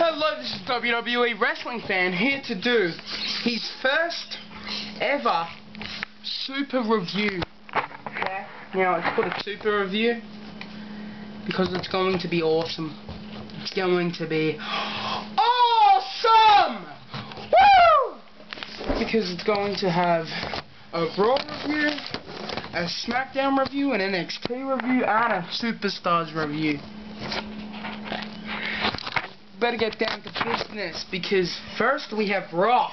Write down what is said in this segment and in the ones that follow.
Hello, this is WWE Wrestling Fan here to do his first ever super review. Okay? Now, it's called a super review because it's going to be awesome. It's going to be awesome! Woo! Because it's going to have a Raw review, a SmackDown review, an NXT review, and a Superstars review. Better get down to business because first we have Raw.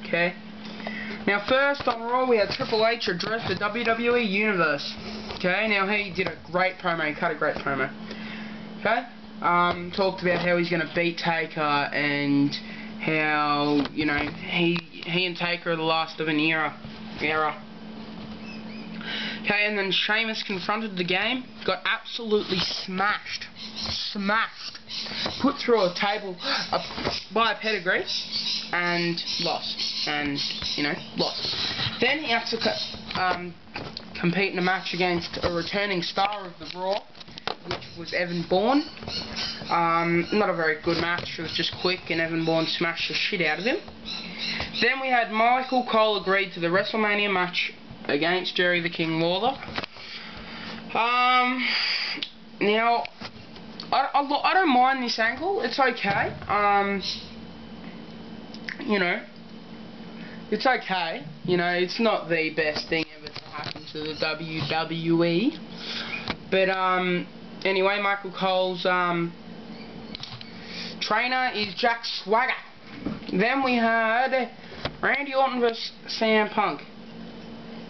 Okay? Now first on Raw we had Triple H address the WWE Universe. Okay? Now he did a great promo. He cut a great promo. Okay? Talked about how he's going to beat Taker and how, you know, he and Taker are the last of an era. Okay, and then Sheamus confronted the game, got absolutely smashed, put through a table by a pedigree, and lost, lost. Then he had to compete in a match against a returning star of the Raw, which was Evan Bourne. Not a very good match, it was just quick, and Evan Bourne smashed the shit out of him. Then we had Michael Cole agreed to the WrestleMania match against Jerry the King Lawler. Now, I don't mind this angle. It's okay. You know, it's okay. You know, it's not the best thing ever to happen to the WWE. But anyway, Michael Cole's trainer is Jack Swagger. Then we had Randy Orton vs. CM Punk.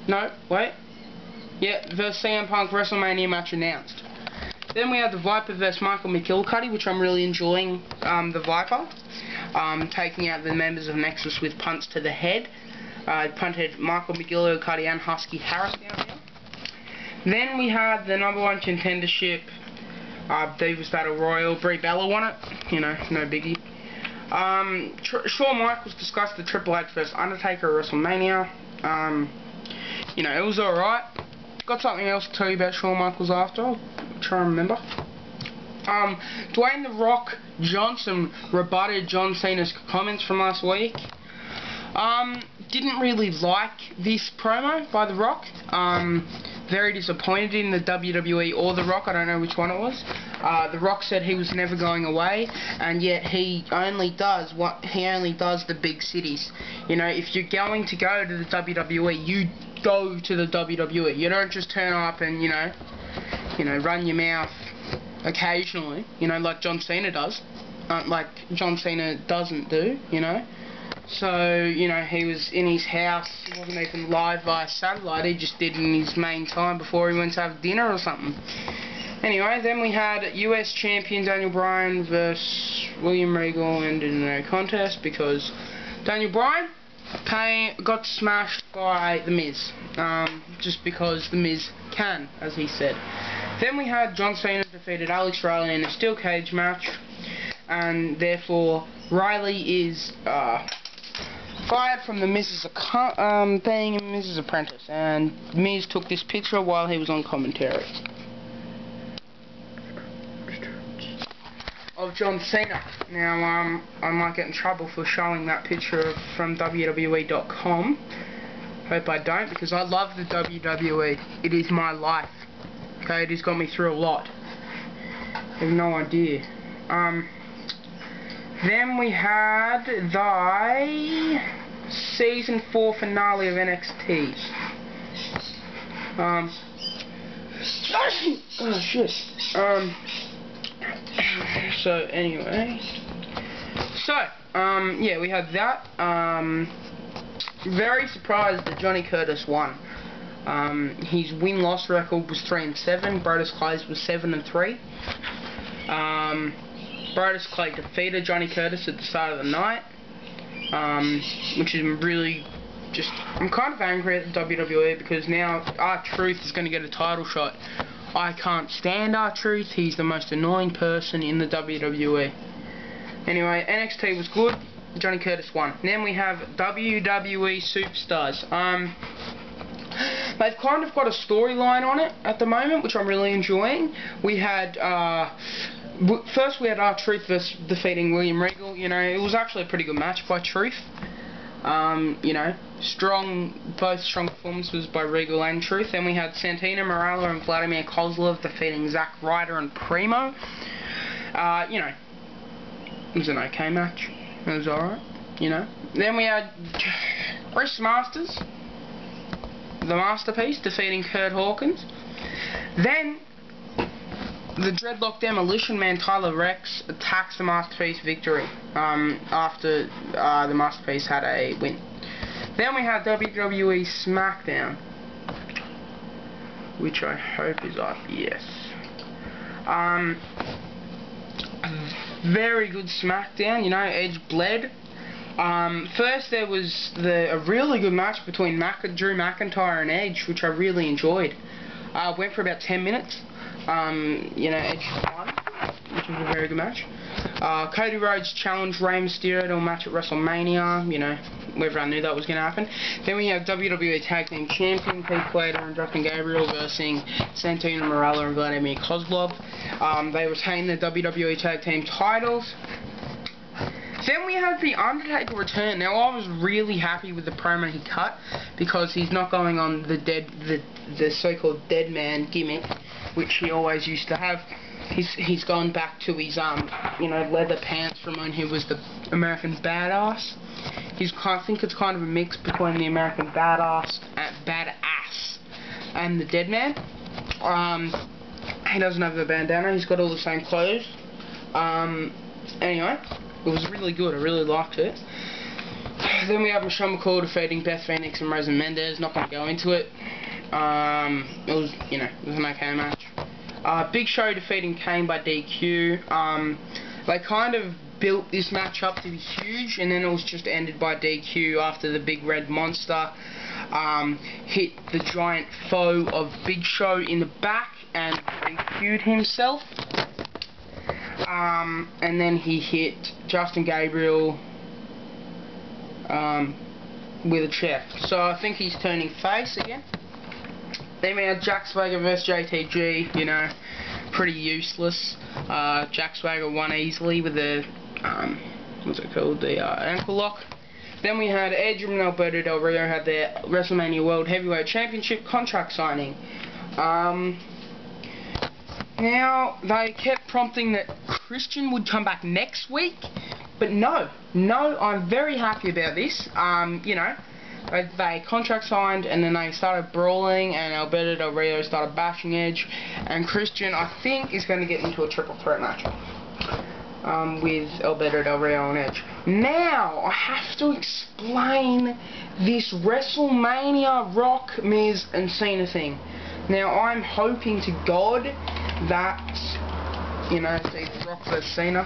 No, wait. Yeah, versus CM Punk WrestleMania match announced. Then we had the Viper vs. Michael McGillicuddy, which I'm really enjoying. The Viper taking out the members of Nexus with punts to the head. Punted Michael McGillicuddy and Husky Harris down here. Then we had the #1 contendership, Divas Battle Royal. Brie Bella won it. You know, no biggie. Shawn Michaels discussed the Triple H vs. Undertaker at WrestleMania. You know, it was alright. Got something else to tell you about Shawn Michaels after. I'll try and remember. Dwayne "The Rock" Johnson rebutted John Cena's comments from last week. Didn't really like this promo by The Rock. Very disappointed in the WWE or The Rock. I don't know which one it was. The Rock said he was never going away, and yet he only does the big cities. You know, if you're going to go to the WWE, you go to the WWE. You don't just turn up and you know, run your mouth occasionally. You know, like John Cena does. Like John Cena doesn't do. You know. So, you know, he was in his house, he wasn't even live via satellite, he just did in his main time before he went to have dinner or something. Anyway, then we had US Champion Daniel Bryan vs. William Regal, and in no contest because Daniel Bryan got smashed by The Miz, just because The Miz can, as he said. Then we had John Cena defeated Alex Riley in a steel cage match, and therefore Riley is fired from the Miz's Miz's apprentice, and Miz took this picture while he was on commentary of John Cena. Now, I might get in trouble for showing that picture from WWE.com. Hope I don't, because I love the WWE. It is my life. Okay, it has got me through a lot. I have no idea. Then we had the Season 4 finale of NXT. Oh shit. So anyway. Yeah, we had that. Very surprised that Johnny Curtis won. His win-loss record was 3-7. Brodus Clay's was 7-3. Brodus Clay defeated Johnny Curtis at the start of the night, which is really just, I'm kind of angry at the WWE because now R-Truth is going to get a title shot. I can't stand R-Truth, he's the most annoying person in the WWE. Anyway, NXT was good, Johnny Curtis won. Then we have WWE Superstars. They've kind of got a storyline on it at the moment, which I'm really enjoying. We had first we had R-Truth versus defeating William Regal. You know, it was actually a pretty good match by Truth. You know, both strong performances by Regal and Truth. Then we had Santino Marella and Vladimir Kozlov defeating Zack Ryder and Primo. You know, it was an okay match. It was alright, you know. Then we had Chris Masters, the Masterpiece, defeating Kurt Hawkins. Then the Dreadlock Demolition Man Tyler Rex attacks the Masterpiece victory after the Masterpiece had a win. Then we had WWE SmackDown, which I hope is up. Yes. Very good SmackDown. You know, Edge bled. First there was a really good match between Drew McIntyre and Edge, which I really enjoyed. Went for about 10 minutes. You know, Edge won, which was a very good match. Cody Rhodes challenged Rey Mysterio to a match at WrestleMania. You know, everyone knew that was going to happen. Then we have WWE Tag Team Champion Heath Slater and Justin Gabriel versus Santino Marella and Vladimir Kozlov. They retain the WWE Tag Team titles. Then we had The Undertaker return. Now, I was really happy with the promo he cut because he's not going on the so-called dead man gimmick, which he always used to have. He's gone back to his you know, leather pants from when he was the American Badass. I think it's kind of a mix between the American Badass and the Dead Man. He doesn't have the bandana. He's got all the same clothes. Anyway, it was really good. I really liked it. Then we have Michelle McCool defeating Beth Phoenix and Rosa Mendez. Not going to go into it. It was, you know, it was an okay match. Big Show defeating Kane by DQ. They kind of built this match up to be huge, and then it was just ended by DQ after the Big Red Monster hit the giant foe of Big Show in the back and DQ'd himself. And then he hit Justin Gabriel with a chair. So I think he's turning face again. Then we had Jack Swagger vs JTG, you know, pretty useless. Jack Swagger won easily with the, what's it called, the ankle lock. Then we had Edge and Alberto Del Rio had their WrestleMania World Heavyweight Championship contract signing. Now, they kept prompting that Christian would come back next week, but no, I'm very happy about this. You know, they contract signed, and then they started brawling, and Alberto Del Rio started bashing Edge, and Christian, I think, is going to get into a triple threat match with Alberto Del Rio and Edge. Now, I have to explain this WrestleMania Rock, Miz, and Cena thing. Now, I'm hoping to God that, you know, it's Rock vs Cena,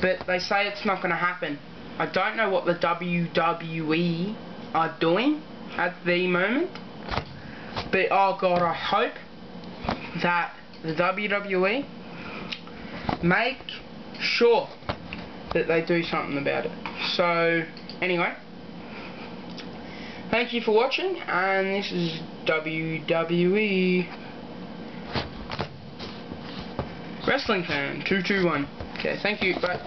but they say it's not going to happen. I don't know what the WWE are doing at the moment, but oh God, I hope that the WWE make sure that they do something about it. So anyway, thank you for watching, and this is WWE Wrestling Fan 221. Okay, thank you, bye.